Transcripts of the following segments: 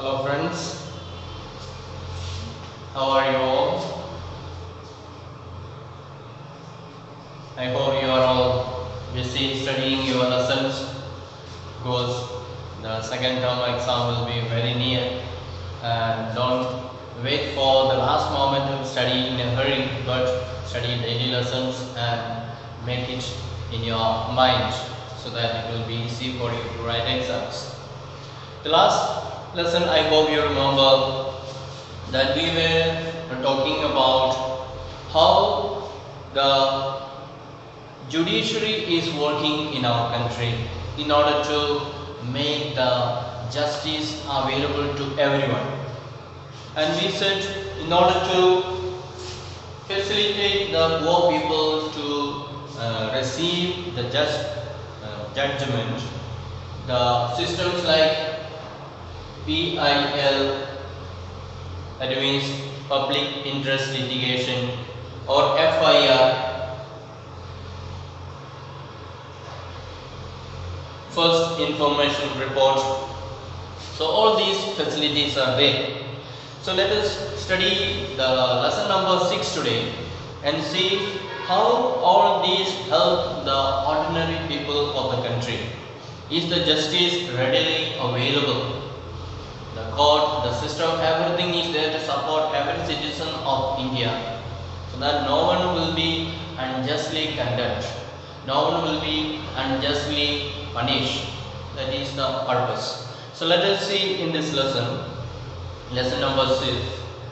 Hello friends, how are you all? I hope you are all busy studying your lessons because the second term exam will be very near, and don't wait for the last moment to study in a hurry, but study daily lessons and make it in your mind so that it will be easy for you to write exams. The last lesson, I hope you remember that we were talking about how the judiciary is working in our country in order to make the justice available to everyone. And we said in order to facilitate the poor people to receive the just judgment, the systems like Viii, that means public interest litigation, or FIR, first information report. So all these facilities are there. So let us study the lesson number 6 today and see how all these help the ordinary people of the country. Is the justice readily available? The court, the system, everything is there to support every citizen of India, so that no one will be unjustly condemned, no one will be unjustly punished. That is the purpose. So let us see in this lesson, lesson number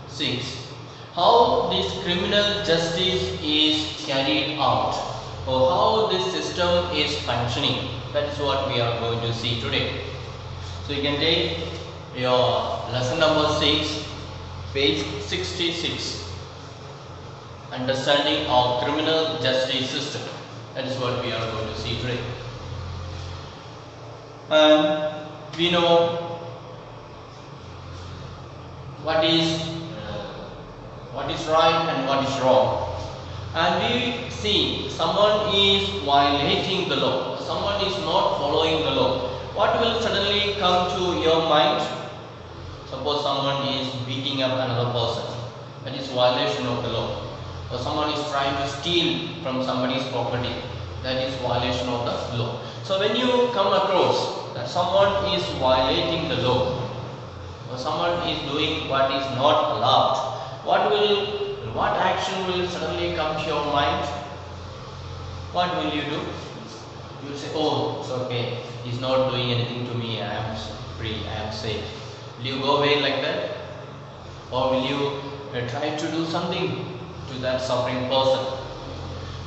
6, how this criminal justice is carried out, or how this system is functioning. That is what we are going to see today. So you can take your lesson number 6, page 66, understanding of criminal justice system. That is what we are going to see today. And we know what is right and what is wrong, and we see someone is violating the law, someone is not following the law. What will suddenly come to your mind? Suppose someone is beating up another person, that is violation of the law. Or someone is trying to steal from somebody's property, that is violation of the law. So when you come across that someone is violating the law, or someone is doing what is not allowed, what action will suddenly come to your mind? What will you do? You will say, oh, it's okay, he's not doing anything to me, I am free, I am safe. Will you go away like that? Or will you try to do something to that suffering person?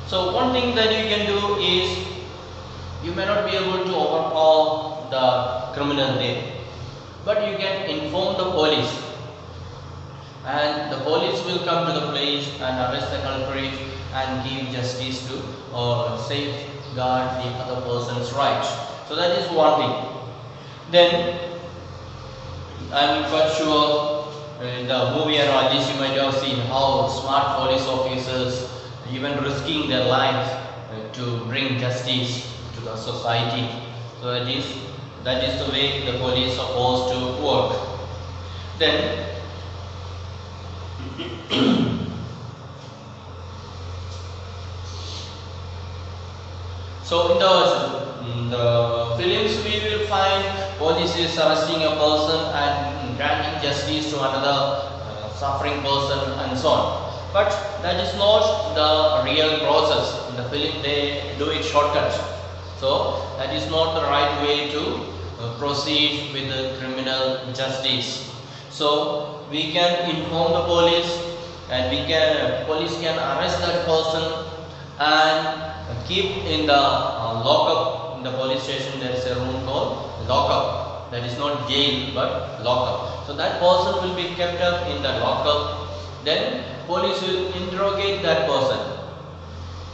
So one thing that you can do is, you may not be able to overpower the criminal there, but you can inform the police, and the police will come to the place and arrest the culprit and give justice to, or safeguard the other person's rights. So that is one thing. Then I am quite sure in the movie and all this you might have seen how smart police officers even risking their lives to bring justice to the society. So that is the way the police are supposed to work. Then so in the films we will find police is arresting a person and granting justice to another suffering person and so on. But that is not the real process. In the film they do it shortcut. So that is not the right way to proceed with the criminal justice. So we can inform the police, and police can arrest that person and keep in the lockup. In the police station there is a room called lockup. That is not jail but lockup. So that person will be kept up in the lockup. Then police will interrogate that person.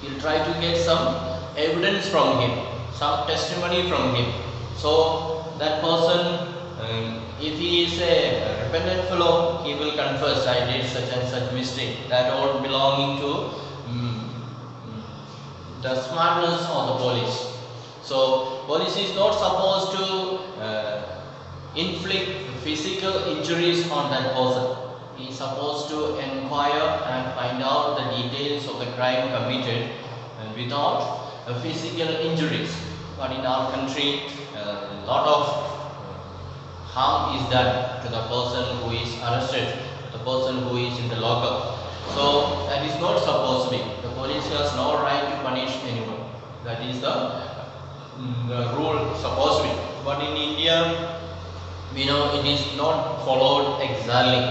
He'll try to get some evidence from him, some testimony from him. So that person, if he is a repentant fellow, he will confess, I did such and such mistake. That all belonging to the smartness of the police. So police is not supposed to inflict physical injuries on that person. He is supposed to inquire and find out the details of the crime committed without physical injuries. But in our country, a lot of harm is done to the person who is arrested, the person who is in the lockup. So that is not supposed to be. The police has no right to punish anyone. That is the rule supposed to be. But in India, we know it is not followed exactly.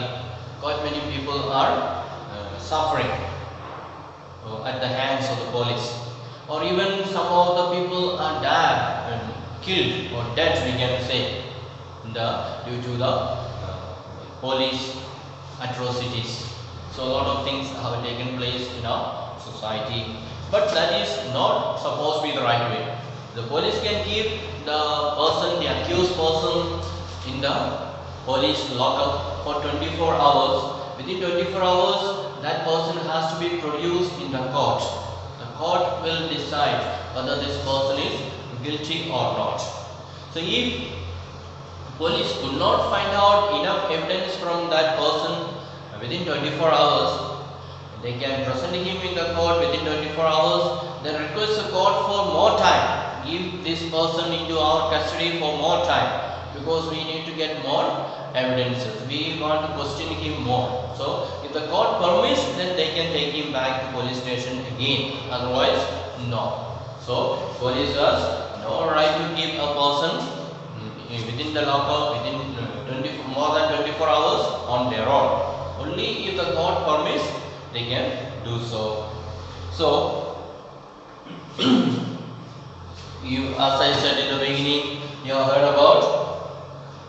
Quite many people are suffering at the hands of the police, or even some of the people are died and killed or dead, we can say, due to the police atrocities. So a lot of things have taken place in our society, but that is not supposed to be the right way. The police can keep the person, the accused person, in the police lockup for 24 hours. Within 24 hours, that person has to be produced in the court. The court will decide whether this person is guilty or not. So if police could not find out enough evidence from that person within 24 hours, they can present him in the court within 24 hours, then request the court for more time. Give this person into our custody for more time, because we need to get more evidences. We want to question him more. So if the court permits, then they can take him back to police station again. Otherwise, no. So police has no right to keep a person within the lockup within more than 24 hours on their own. Only if the court permits, they can do so. So as I said in the beginning, you have heard about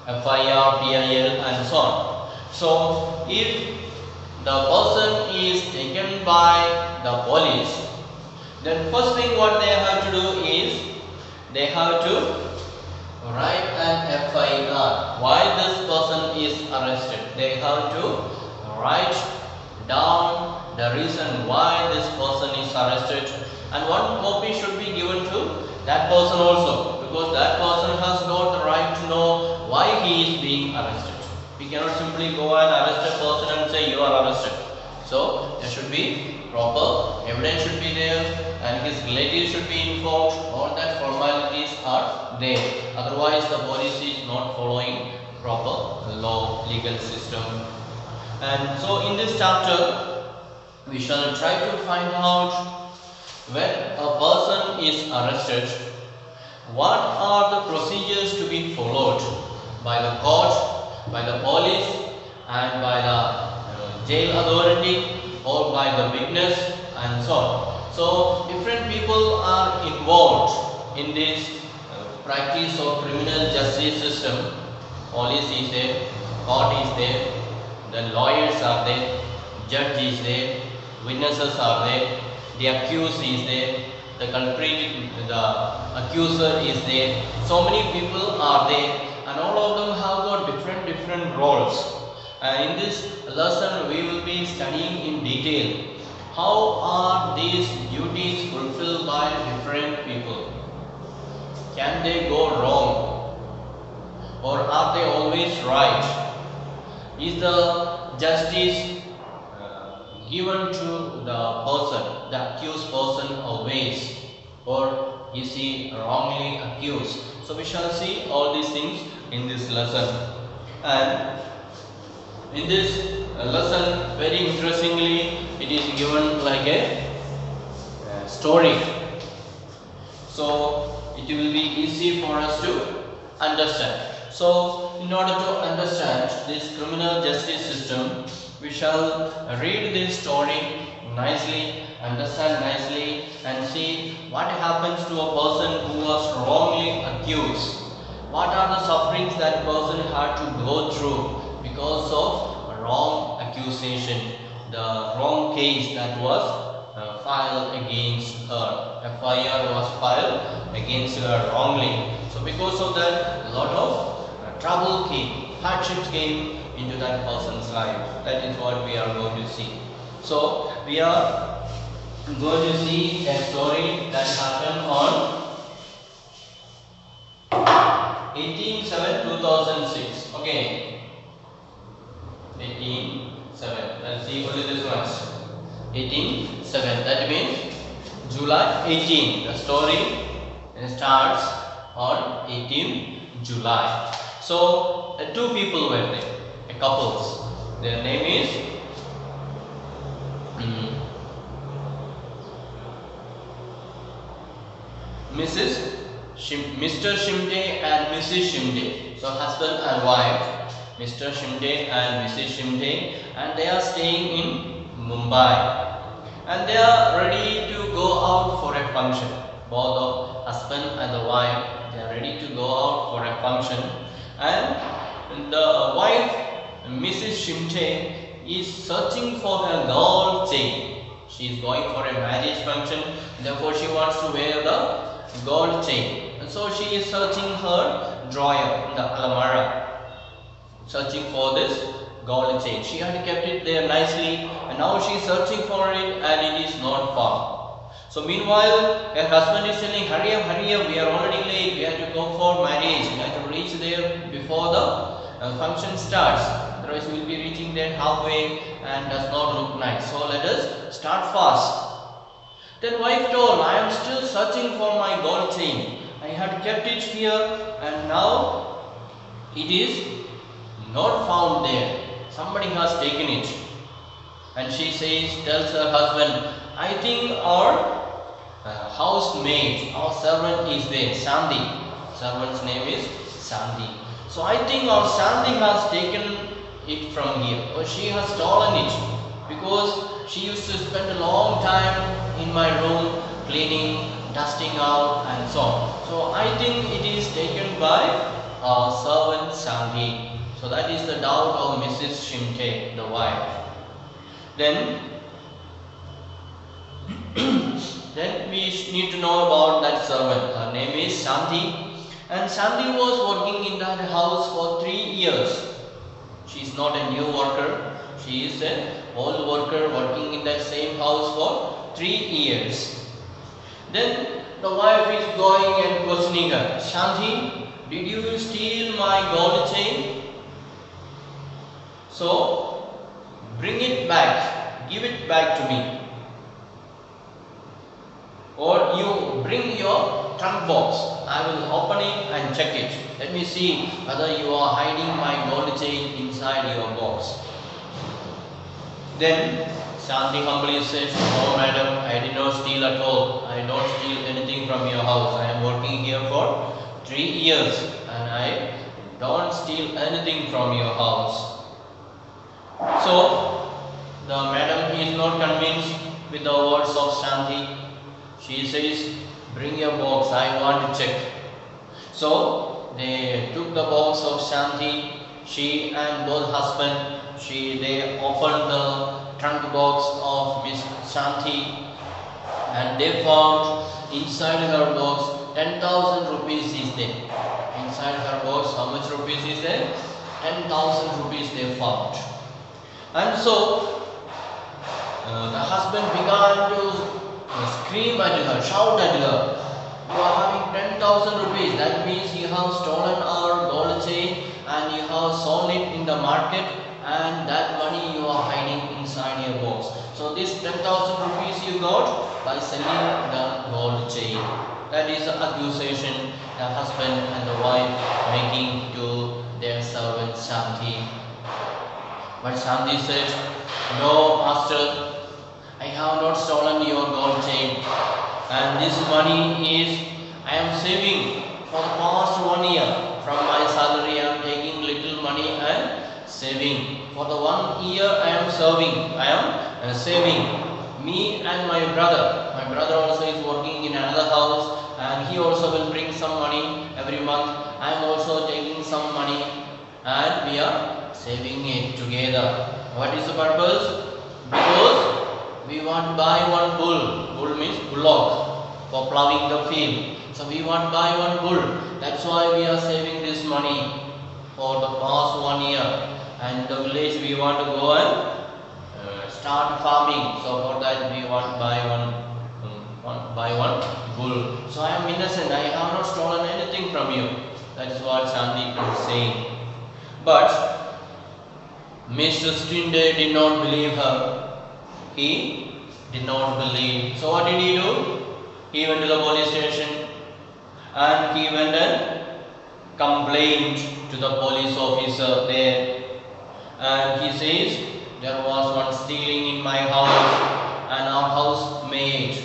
FIR, PIL and so on. So if the person is taken by the police, then first thing what they have to do is they have to write an FIR. Why this person is arrested? They have to write down the reason why this person is arrested, and one copy should be given to that person also, because that person has got the right to know why he is being arrested. We cannot simply go and arrest a person and say you are arrested. So there should be proper evidence should be there, and his relatives should be informed. All that formalities are there. Otherwise, the police is not following proper law, legal system. And so in this chapter, we shall try to find out when a person is arrested, what are the procedures to be followed by the court, by the police, and by the jail authority, or by the witness, and so on. So different people are involved in this practice of criminal justice system. Police is there, court is there, then lawyers are there, judge is there, witnesses are there, the accused is there, the culprit, the accuser is there. So many people are there, and all of them have got different roles. And in this lesson, we will be studying in detail how are these duties fulfilled by different people. Can they go wrong, or are they always right? Is the justice given to the person, the accused person always, or is he wrongly accused? So we shall see all these things in this lesson. And in this lesson, very interestingly, it is given like a story. So it will be easy for us to understand. So in order to understand this criminal justice system, we shall read this story nicely, understand nicely, and see what happens to a person who was wrongly accused. What are the sufferings that person had to go through because of wrong accusation, the wrong case that was filed against her. FIR was filed against her wrongly. So because of that, a lot of trouble came, hardships came into that person's life. That is what we are going to see. So we are going to see a story that happened on 18/7/2006. Okay. 18/7. Let's see only this much. 18/7. That means July 18. The story starts on 18 July. So two people were there, a couples. Their name is Mr. Shimde and Mrs. Shimde. So husband and wife, Mr. Shimde and Mrs. Shimde, and they are staying in Mumbai, and they are ready to go out for a function. Both the husband and the wife, they are ready to go out for a function, and the wife, Mrs. Shimde, is searching for her gold chain. She is going for a marriage function, therefore she wants to wear the gold chain. And so she is searching her drawer in the alamara, searching for this gold chain. She had kept it there nicely, and now she is searching for it, and it is not found. So meanwhile, her husband is telling, hurry up, we are already late, we have to go for marriage, we have to reach there before the function starts, otherwise we will be reaching there halfway and does not look nice. So let us start fast. Then wife told, I am still searching for my gold chain. I had kept it here, and now it is not found there. Somebody has taken it. And she tells her husband, I think our housemaid, our servant is there, Sandy. Servant's name is Sandy. So I think our Sandy has taken it from here, or she has stolen it, because she used to spend a long time in my room cleaning, dusting out and so on. So I think it is taken by our servant Sandy. So that is the doubt of Mrs. Shimte, the wife. Then we need to know about that servant. Her name is Sandy, and Sandy was working in that house for 3 years. She is not a new worker. She is an old worker working in that same house for 3 years. Then the wife is going and questioning her, Shanti, did you steal my gold chain? So bring it back, give it back to me. Or you bring your trunk box, I will open it and check it. Let me see whether you are hiding my gold chain inside your box. Then Shanti humbly said, oh madam, I did not steal at all. I don't steal anything from your house. I am working here for 3 years and I don't steal anything from your house. So the madam is not convinced with the words of Shanti. She says, bring your box, I want to check. So they took the box of Shanti. She and both husband, they opened the trunk box of Miss Shanti, and they found inside her box 10,000 rupees is there. Inside her box, how much rupees is there? 10,000 rupees they found. And so the husband began to scream at her, shout at her, you are having 10,000 rupees, that means you have stolen our gold chain and you have sold it in the market, and that money you are hiding inside your box. So this 10,000 rupees you got by selling the gold chain. That is the accusation the husband and the wife making to their servant Shanti. But Shanti said, no master, I have not stolen your gold chain, and this money is I am saving for the past 1 year. From my salary I am taking little money and saving. For the 1 year I am saving. Me and my brother also is working in another house, and he also will bring some money every month. I am also taking some money, and we are saving it together. What is the purpose? Because we want to buy one bull. Bull means bullock for plowing the field. So we want to buy one bull. That's why we are saving this money for the past 1 year. And the village we want to go and start farming. So for that we want to buy one bull. So I am innocent. I have not stolen anything from you. That is what Shanti is saying. But Mr. Stinde did not believe her. He did not believe. So what did he do? He went to the police station and he went and complained to the police officer there. And he says, there was one stealing in my house and our housemaid,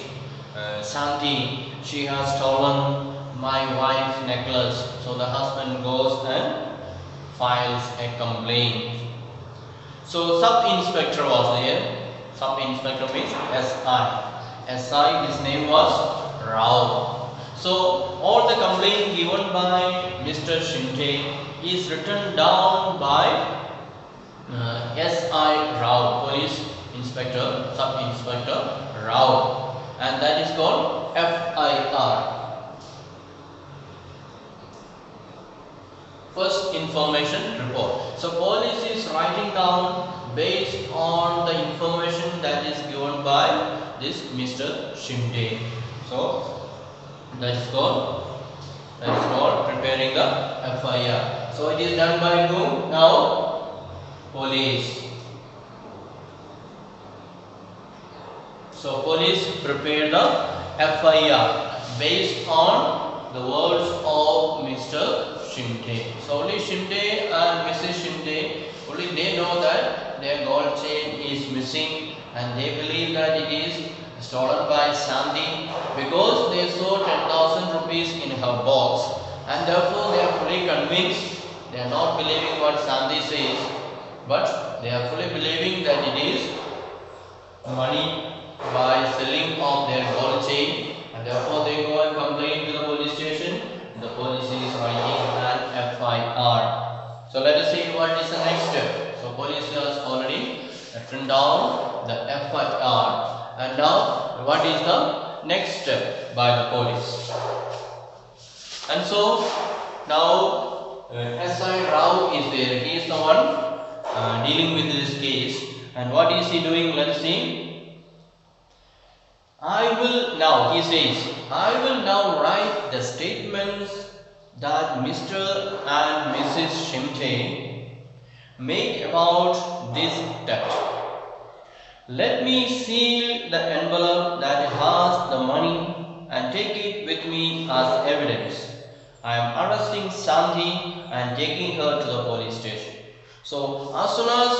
Santi, she has stolen my wife's necklace. So the husband goes and files a complaint. So sub-inspector was there. Sub-inspector means SI. SI, his name was Rao. So all the complaint given by Mr. Shinte is written down by SI Rao, police inspector, sub-inspector Rao, and that is called FIR. First information report. So police is writing down based on the information that is given by this Mr. Shinde. So that is called preparing the FIR. So it is done by whom now? Police. So police prepare the FIR based on the words of Mr. Shinde. So only Shinde and Mrs. Shinde, only they know that their gold chain is missing and they believe that it is stolen by Sandy because they saw 10,000 rupees in her box, and therefore they are fully convinced. They are not believing what Sandy says, but they are fully believing that it is money by selling of their gold chain, and therefore they go and complain to the police station. The police is writing an FIR. So let us see what is the next step. So police has already written down the FIR, and now what is the next step by the police? And so now SI Rao is there. He is the one dealing with this case, and what is he doing? Let's see. He says, I will now write the statements that Mr. and Mrs. Shimte made about this theft. Let me seal the envelope that has the money and take it with me as evidence. I am arresting Sandy and taking her to the police station. So as soon as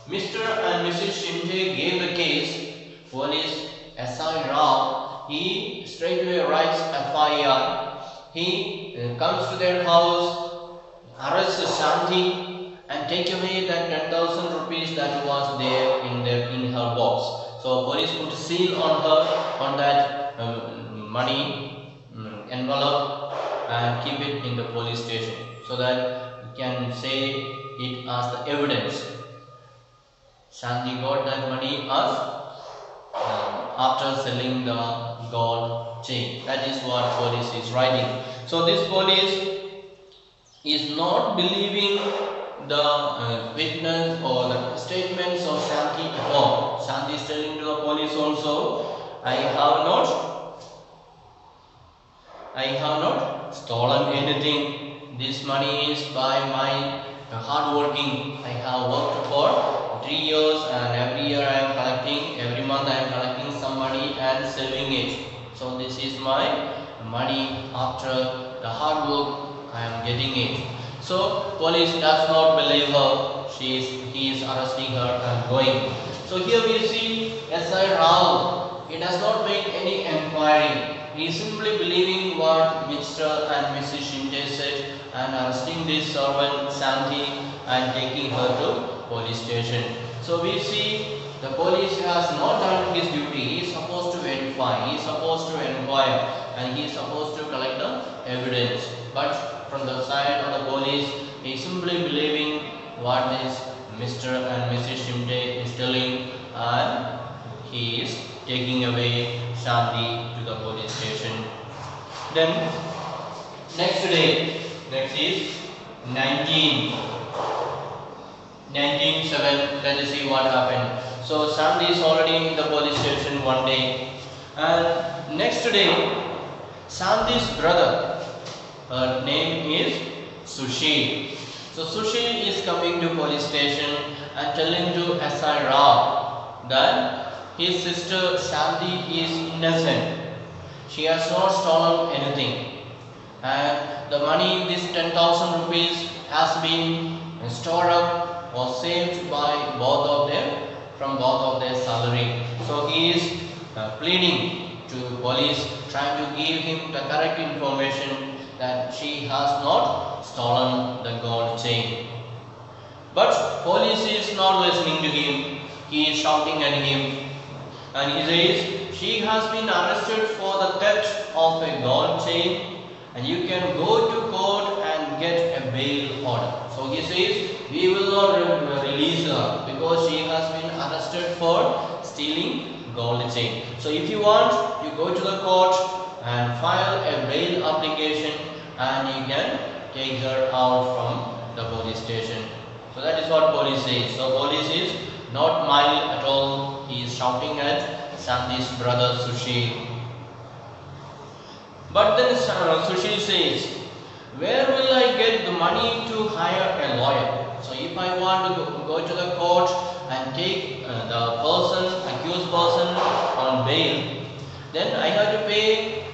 Mr. and Mrs. Shimte gave the case, police SI Rao, he straightway writes FIR. He comes to their house, arrests Sandy and take away that 10,000 rupees that was there in her box. So police put a seal on her, on that money envelope, and keep it in the police station so that you can say it as the evidence. Sandy got that money as after selling the gold chain. That is what police is writing. So this police is not believing the witness or the statements of Sandy at all. Sandy is telling to the police also, I have not stolen anything. This money is by my hard working. I have worked for 3 years and every year I am collecting, every month I am collecting some money and saving it. So this is my money, after the hard work I am getting it. So police does not believe her. He is arresting her and going. So here we see SI Rao. He does not make any inquiry. He is simply believing what Mr. and Mrs. Shinde said and arresting this servant Sandy and taking her to police station. So we see the police has not done his duty. He is supposed to verify, he is supposed to inquire, and he is supposed to collect the evidence. But from the side of the police, he is simply believing what this Mr. and Mrs. Shimte is telling, and he is taking away Sandy to the police station. Then next is 19/7. Let us see what happened. So Sandy is already in the police station one day, and next day Sandy's brother, her name is Sushil. So Sushil is coming to police station and telling to SI Rao that his sister Shanti is innocent. She has not stolen anything, and the money, this 10,000 rupees, has been stored up or saved by both of them from both of their salary. So he is pleading to police, trying to give him the correct information that she has not stolen the gold chain. But police is not listening to him. He is shouting at him, and he says she has been arrested for the theft of a gold chain, and you can go to court and get a bail order. So he says we will not release her because she has been arrested for stealing gold chain. So if you want, you go to the court and file a bail application, and you can take her out from the police station. So that is what police says. So police is not mild at all. He is shouting at Shanti's brother Sushil. But then Sushil says, where will I get the money to hire a lawyer? So if I want to go to the court and take the accused person on bail, then I have to pay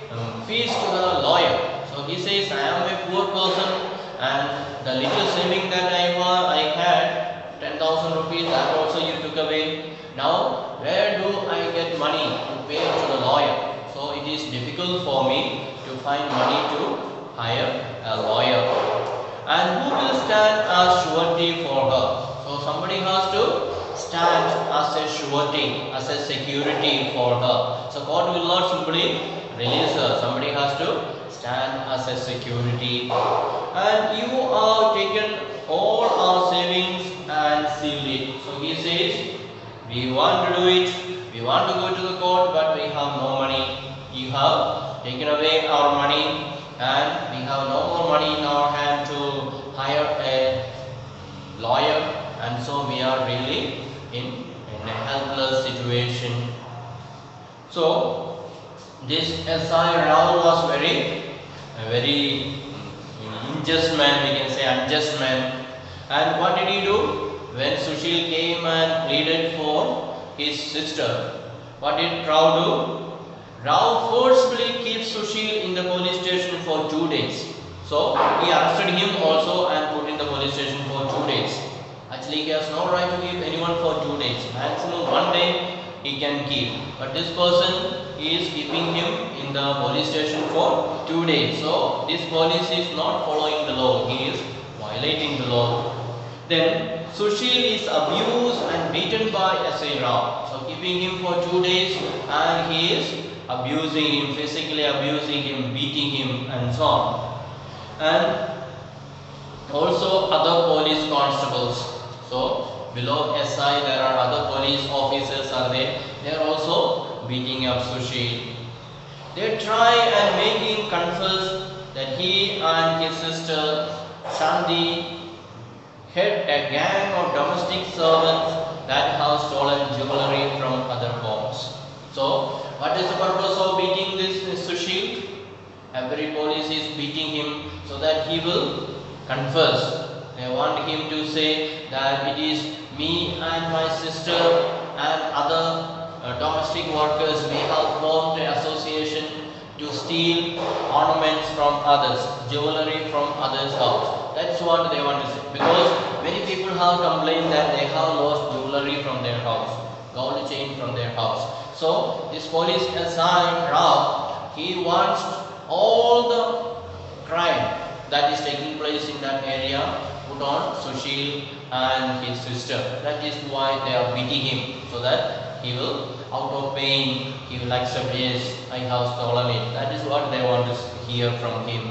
fees to the lawyer. So he says, I am a poor person, and the little saving that I had, 10,000 rupees, that also you took away. Now, where do I get money to pay to the lawyer? So it is difficult for me to find money to hire a lawyer. And who will stand as surety for her? So somebody has to stand as a surety, as a security for her. So God will not simply release her. Somebody has to stand as a security. And you are taken all our savings and sealed it. So he says, we want to do it, we want to go to the court, but we have no money. You have taken away our money, and we have no more money in our hand to hire a lawyer, and so we are really in a helpless situation. So this SI Rao was very unjust man, we can say unjust man. And what did he do? When Sushil came and pleaded for his sister, what did Rao do? Rao forcibly keeps Sushil in the police station for 2 days. So he arrested him also and put in the police station for 2 days. Actually, he has no right to keep anyone for 2 days. Maximum 1 day he can keep. But this person is keeping him in the police station for 2 days. So this police is not following the law. He is violating the law. Then Sushil is abused and beaten by S.A. Rao. So keeping him for 2 days, and he is abusing him, physically abusing him, beating him, and so on. And also other police constables. So below SI there are other police officers are there. They are also beating up Sushil. They try and make him confess that he and his sister Shanti had a gang of domestic servants that have stolen jewelry from other homes. So what is the purpose of beating this Sushil? Every police is beating him so that he will confess. They want him to say that it is me and my sister and other domestic workers, we have formed an association to steal ornaments from others, jewelry from others' house. That's what they want to say, because many people have complained that they have lost jewelry from their house, gold chain from their house. So this police SI Rao, he wants all the crime that is taking place in that area put on Sushil and his sister. That is why they are beating him, so that he will, out of pain, he will accept, yes, I have stolen it. That is what they want to hear from him.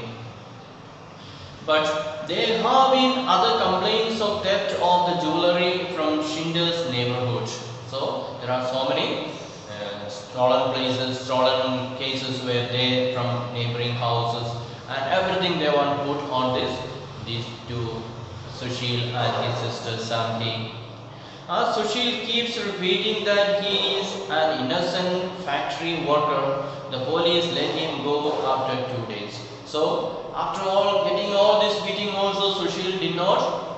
But there have been other complaints of theft of the jewelry from Shindel's neighborhood. So there are so many stolen places, stolen cases were there from neighboring houses, and everything they want to put on these two, Sushil and his sister Shanti. As Sushil keeps repeating that he is an innocent factory worker, the police let him go after 2 days. So after all, getting all this beating also, Sushil did not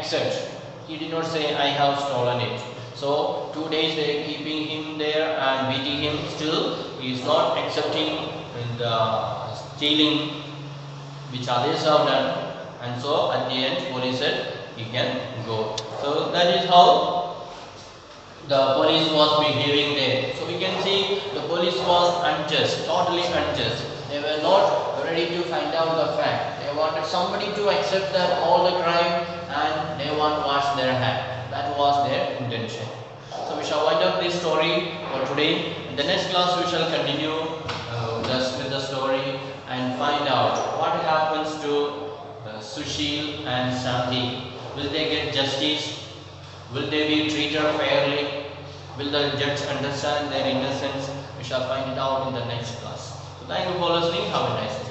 accept. He did not say I have stolen it. So 2 days they are keeping him there and beating him. Still he is not accepting the stealing which others have done. And so at the end police said he can go. So that is how the police was behaving there. So we can see the police was unjust, totally unjust. They were not ready to find out the fact. They wanted somebody to accept that all the crime and they want to wash their hand. That was their intention. So we shall wind up this story for today. In the next class we shall continue with the story and find out what happens to Sushil and Sandhi. Will they get justice? Will they be treated fairly? Will the judge understand their innocence? We shall find it out in the next class. So thank you for listening. Have a nice day.